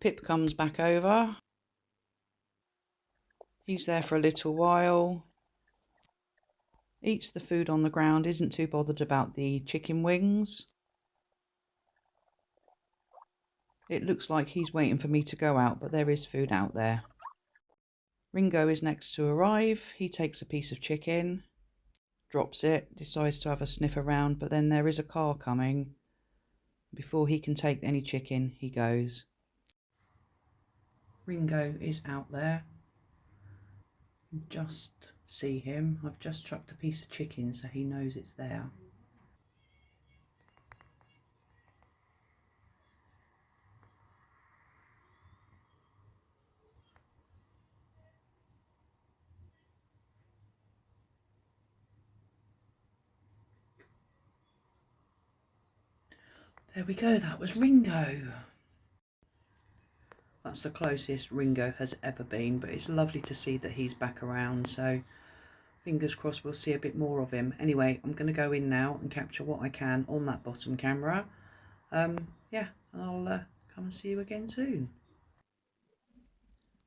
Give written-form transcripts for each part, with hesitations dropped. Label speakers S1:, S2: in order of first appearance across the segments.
S1: Pip comes back over. He's there for a little while. Eats the food on the ground, isn't too bothered about the chicken wings. It looks like he's waiting for me to go out, but there is food out there. Ringo is next to arrive. He takes a piece of chicken, drops it, decides to have a sniff around, but then there is a car coming. Before he can take any chicken, he goes. Ringo is out there. Just see him. I've just chucked a piece of chicken so he knows it's there. There we go, that was Ringo. That's the closest Ringo has ever been, but it's lovely to see that he's back around, so fingers crossed we'll see a bit more of him. Anyway, I'm going to go in now and capture what I can on that bottom camera. Yeah, I'll come and see you again soon.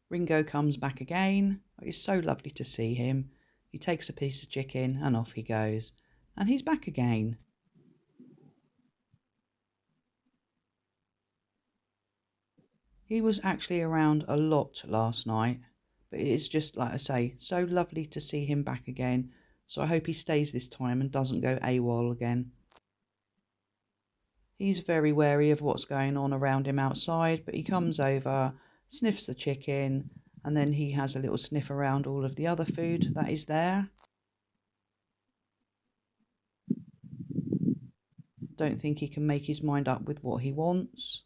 S1: Ringo comes back again. It's so lovely to see him. He takes a piece of chicken and off he goes. And he's back again. He was actually around a lot last night, but it is just, like I say, so lovely to see him back again. So I hope he stays this time and doesn't go AWOL again. He's very wary of what's going on around him outside, but he comes over, sniffs the chicken, and then he has a little sniff around all of the other food that is there. Don't think he can make his mind up with what he wants.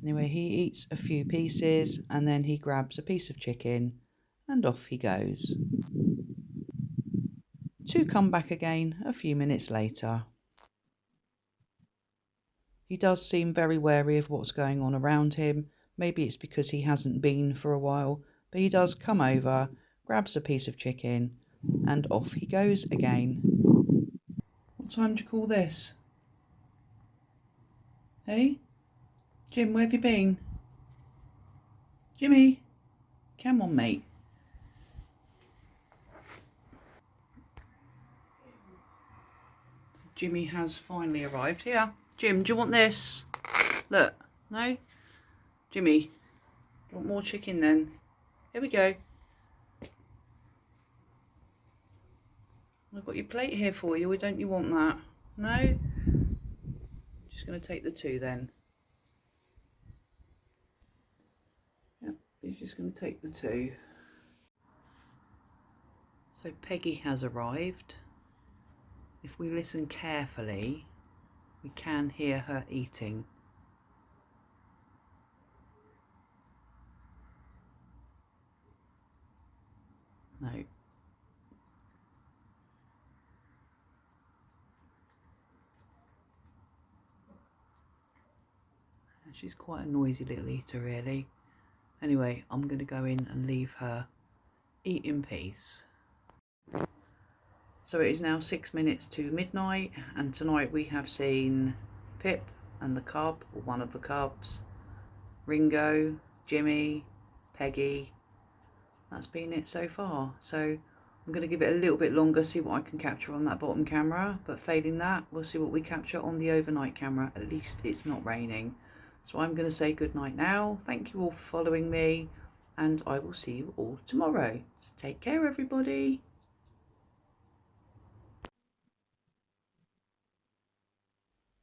S1: Anyway, he eats a few pieces and then he grabs a piece of chicken and off he goes. To come back again a few minutes later. He does seem very wary of what's going on around him. Maybe it's because he hasn't been for a while, but he does come over, grabs a piece of chicken, and off he goes again. What time do you call this? Hey? Jim, where have you been? Jimmy? Come on, mate. Jimmy has finally arrived. Here. Jim, do you want this? Look. No? Jimmy, do you want more chicken then? Here we go. I've got your plate here for you. Don't you want that? No? Just going to take the 2 then. Yep, he's just going to take the 2. So Peggy has arrived. If we listen carefully, we can hear her eating. No. She's quite a noisy little eater, really. Anyway, I'm going to go in and leave her eat in peace. So it is now 6 minutes to midnight, and tonight we have seen Pip and the cub, or one of the cubs, Ringo, Jimmy, Peggy. That's been it so far. So I'm going to give it a little bit longer, see what I can capture on that bottom camera, but failing that, we'll see what we capture on the overnight camera. At least it's not raining. So I'm going to say good night now. Thank you all for following me, and I will see you all tomorrow. So take care, everybody.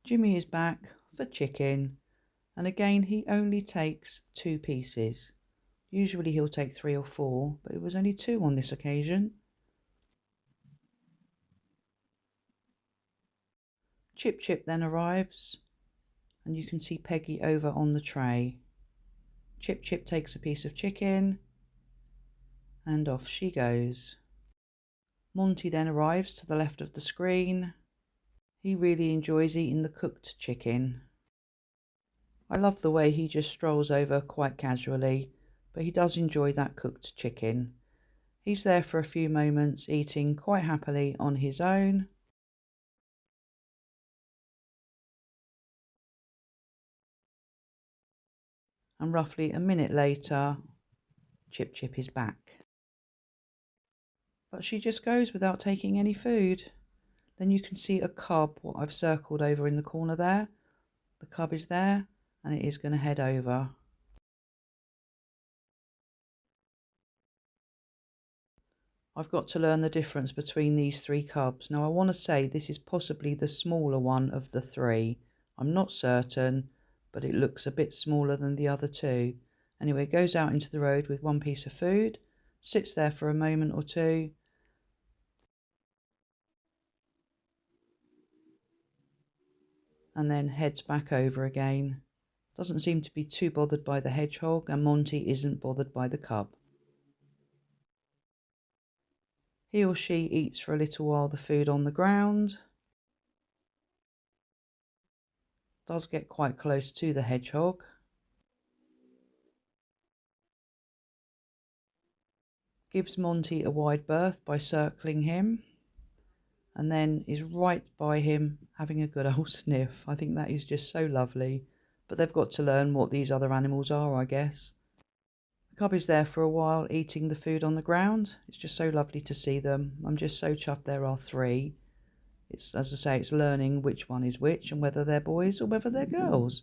S1: Jimmy is back for chicken, and again he only takes 2 pieces. Usually he'll take 3 or 4, but it was only 2 on this occasion. Chip Chip then arrives, and you can see Peggy over on the tray. Chip Chip takes a piece of chicken, and off she goes. Monty then arrives to the left of the screen. He really enjoys eating the cooked chicken. I love the way he just strolls over quite casually, but he does enjoy that cooked chicken. He's there for a few moments, eating quite happily on his own. And roughly a minute later, Chip Chip is back. But she just goes without taking any food. Then you can see a cub, what I've circled over in the corner there. The cub is there and it is going to head over. I've got to learn the difference between these three cubs. Now I want to say this is possibly the smaller one of the three. I'm not certain, but it looks a bit smaller than the other two. Anyway, it goes out into the road with one piece of food, sits there for a moment or two, and then heads back over again. Doesn't seem to be too bothered by the hedgehog, and Monty isn't bothered by the cub. He or she eats for a little while the food on the ground. Does get quite close to the hedgehog. Gives Monty a wide berth by circling him. And then is right by him having a good old sniff. I think that is just so lovely. But they've got to learn what these other animals are, I guess. The cub is there for a while eating the food on the ground. It's just so lovely to see them. I'm just so chuffed there are three. It's, as I say, it's learning which one is which and whether they're boys or whether they're girls.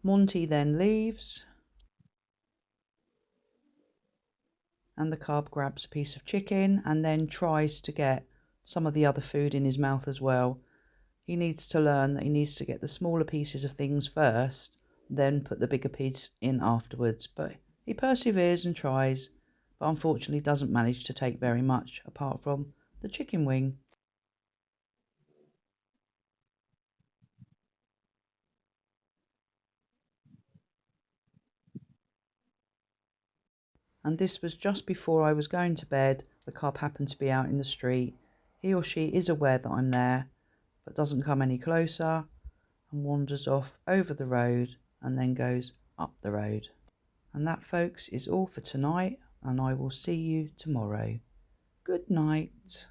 S1: Monty then leaves. And the cub grabs a piece of chicken and then tries to get some of the other food in his mouth as well. He needs to learn that he needs to get the smaller pieces of things first, then put the bigger piece in afterwards. But he perseveres and tries, but unfortunately doesn't manage to take very much apart from the chicken wing. And this was just before I was going to bed. The cub happened to be out in the street. He or she is aware that I'm there, but doesn't come any closer and wanders off over the road and then goes up the road. And that, folks, is all for tonight, and I will see you tomorrow. Good night.